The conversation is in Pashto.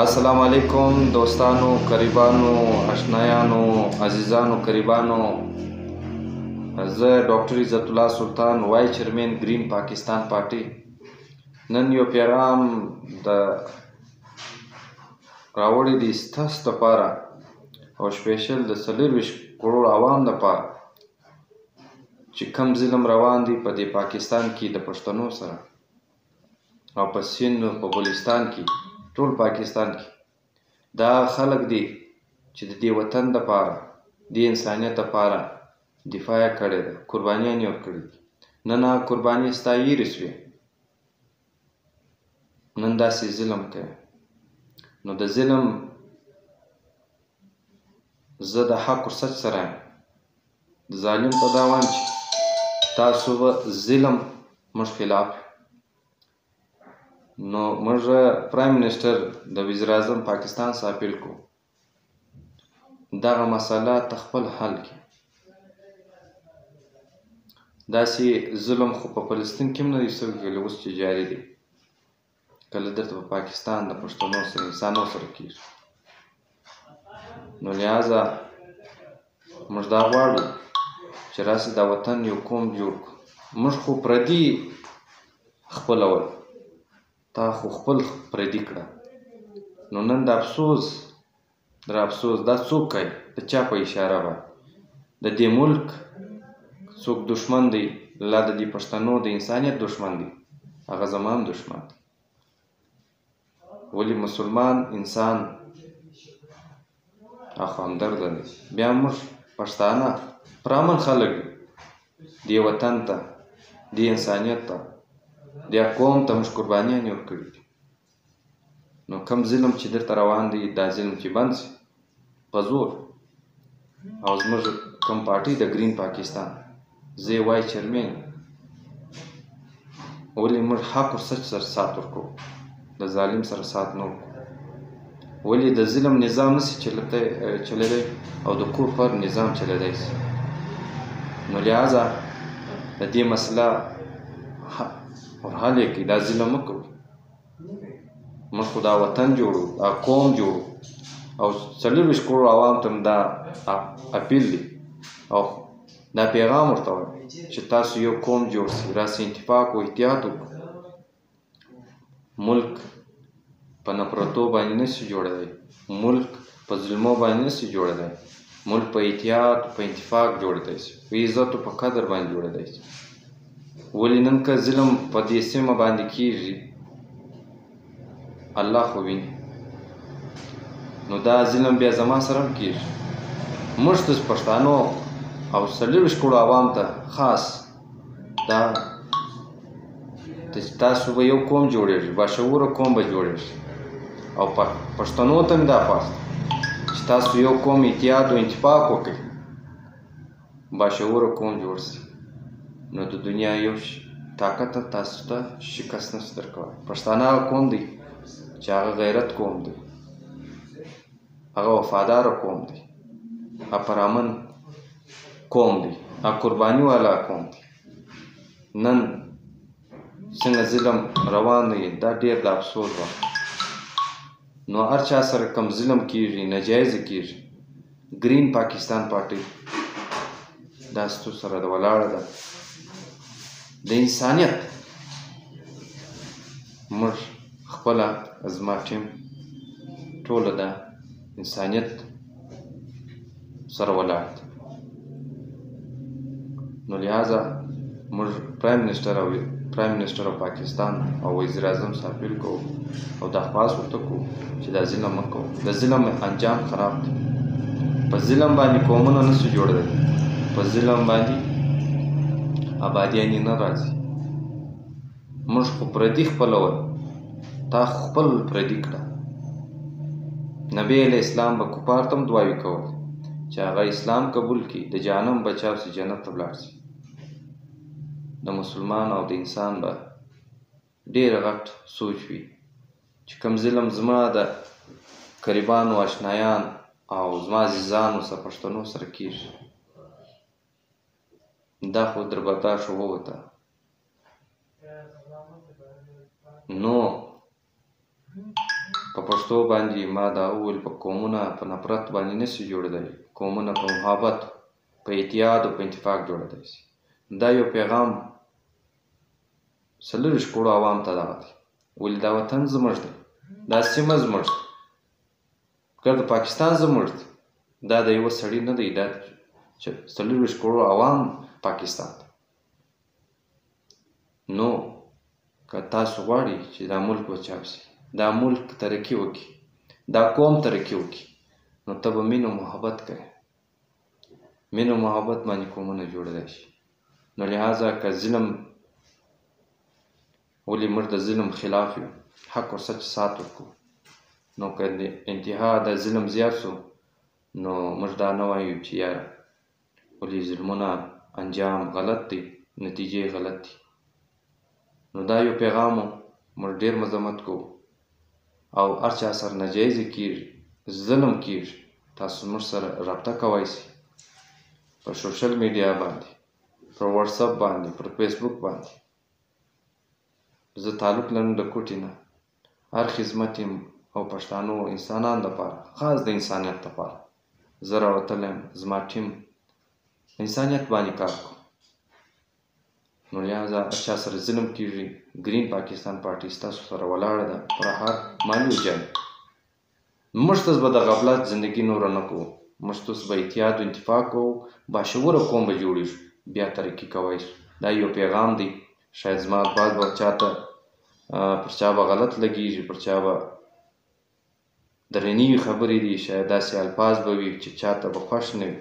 السلام علیکم دوستانو، قریبانو، آشنایانو، عزیزانو، قریبانو. زه ډاکټر عزت الله سلطان، وای چیرمن گرین پاکستان پارټي. نن یو پیغام د راوړی دی ستاسو دپاره او سپیشل د 24 کروڑ عوام دپاره چې کم ظلم روان دی په دې پاکستان کې د پښتنو سره او په سیند په بلوچستان کې ټول پاکستان کې دا خلک دي چې د دې وطن دپاره د انسانیت دپاره دفاع یې کړې ده، قربانیان یې ورکړي دي. نن هغه قرباني ستا هېرې شوې، نن داسې ظلم کوي. نو د ظلم زه د حق ورسچ سره یم. د ظالم ته دا وایم چې تاسو به ظلم موږ خلاف یو. نو موږ پرایم منسټر د وزیر اعظم پاکستان څخه اپیل کوو دغه مسله ته خپل حل کړي. داسې ظلم خو په فلسطین کې هم نه دی شوی، اوس چې جاري دی، کله دلته په پاکستان د پښتنو سره انسانو سره کېږي. نو لہذا موږ دا غواړو چې راسې دا وطن یو قوم جوړ کړو. موږ خو پردي خپلول، تا خو خپل پردي کړه. نو نن د افسوس دا څوک کوي؟ د چا په اشاره باندې د دې ملک څوک دشمن دی؟ لا د دې پښتنو د انسانیت دشمن دی، هغه زما هم دشمن دی. ولې مسلمان انسان هغه همدرده دی. بیا موږ پښتانه پرامن خلک یو، دې وطن ته، دې انسانیت ته، دې قوم ته موږ قربانیان یې ورکړي دي. نو کم ظلم چې دلته روان دی، دا ظلم چې بند شي په زور. او زموږ کم پارټي د گرین پاکستان، زه یې وای چیرمن، ولې موږ حق ورسچ سره سات ورکوو، د ظالم سره سات نه ورکوو. ولې د ظلم نظام نسي چلېدی او د کور پر نظام چلېدی شي. نو لہذا د دې مسله ورحل یې کړي، دا ظلم مه کوئ. موږ خو دا وطن جوړو، دا قوم جوړو او 24 کروڑ عوام ته دا اپیل دی او دا پیغام ورته وایم چې تاسو یو قوم جوړ شئ، راسئ اتفاق او احتیاط وکړو. ملک په نفرتو باندې نشي جوړېدی، ملک په ظلمو باندې نشي جوړېدی، ملک په احتیاط په اتفاق جوړېدی شي، په عزت او په قدر باندې جوړېدی شي. ولې نن که ظلم په دې سیمه باندې کېږي، الله خو ویني. نو دا ظلم بیا زما سره هم کېږي. موږ ته پښتانو او 24 کروڑ عوام ته خاص دا تاسو به یو قوم جوړېږي، باشعوره قوم به جوړېږي. او پښتنو ته مې دا خواست چې تاسو یو قوم اتحاد او اتفاق وکړئ، باشعوره قوم جوړ شي. نو د دنیا یو طاقت تاسو ته شکست نشي درکولی. پښتانه هغه قوم دی چې هغه غیرت قوم دی، هغه وفادار قوم دی، هغه پرامن قوم دی، هغه قرباني والا قوم دی. نن څنګه ظلم روان دی، دا ډېر د افسوس وخت. نو هر چا سره کم ظلم کېږي، ناجایزه کېږي، گرین پاکستان پارټي دا ستاسو سره د ولاړه ده. د انسانیت موږ خپله زما ټیم ټوله د انسانیت سره ولاړ دي. نو لہذا موږ پرایم منسټر آف پاکستان او وزیر اعظم څخه اپیل کوو او دا خواست ورته کوو چې دا ظلم مه کوو. د ظلم انجام خراب دی. په ظلم باندې قومونه نشي جوړېدلی، په ظلم باندې آبادیانې نه راځي. موږ خو پردي خپلول، تا خپل پردي کړه. نبی علیه اسلام به کفار ته هم دعاوې کول چې هغه اسلام قبول کړي، د جهنم بچاو شي، جنت ته ولاړ شي. د مسلمان او د انسان به ډېر غټ سوچ وي چې کوم ظلم زما د قریبانو، آشنایان او زما عزیزانو سره پښتنو سره کېږي، دا خو در برداشت ووته. نو په پښتو باندې ما دا وویل په قومونه په نفرت باندې نشي جوړېدلی، قومونه په محبت، په اتحاد او په اتفاق جوړېدلی شي. دا یو پیغام 40 کروړو عوام ته دغه دی، ولې دا وطن زموږ دی، دا سیمه زموږ ده، که د پاکستان زموږ دی، دا د یوه سړي نه دی، دا 40 کروړو عوام پاکستان دی. نو که تاسو غواړئ چې دا ملک وچاپ شي، دا ملک ترقي وکړي، دا قوم ترقي وکړي، نو ته به مینه و محبت کوې. مینه و محبت باندې قومونه جوړېدای شي. نو لہذا که ظلم، ولې موږ د ظلم خلاف یو، حق او سچ سات ورکوو. نو که د انتها د ظلم زیات شو، نو موږ دا نه وایو چې یاره ولې ظلمونه انجام غلط دی، نتیجې غلط دي. نو دا یو پیغام و، موږ ډېر مذمت کوو او هر چا سره ناجایزې کېږي، ظلم کېږي، تاسو موږ سره رابطه کولی شئ په سوشل میډیا باندې، پر واتساپ باندې، پر فیسبوک باندې. زه تعلق لرم د کوټې نه، هر خدمت یم او پښتانو انسانانو دپاره، خاص د انسانیت دپاره زه راوتلی یم، زما ټیم انسانیت باندې کار کوو. نو لہذا هر چا سره ظلم کېږي، ګرین پاکستان پارټي ستاسو سره ولاړه ده پر هر مالي جنګ. موږ تاسو به د غفلت زندگی نوره نه کوو، موږ تاسو به اتحاد و اتفاق کوو، باشعوره قوم به جوړېږو، بیا ترقي کوی شو. دا یو پیغام دی، شاید زما الفاظ به چاته پر چا به غلط لګېږي، پر چا به درنې خبرې دي، شاید داسې الفاظ به وي چې چاته به خوښ نه وي.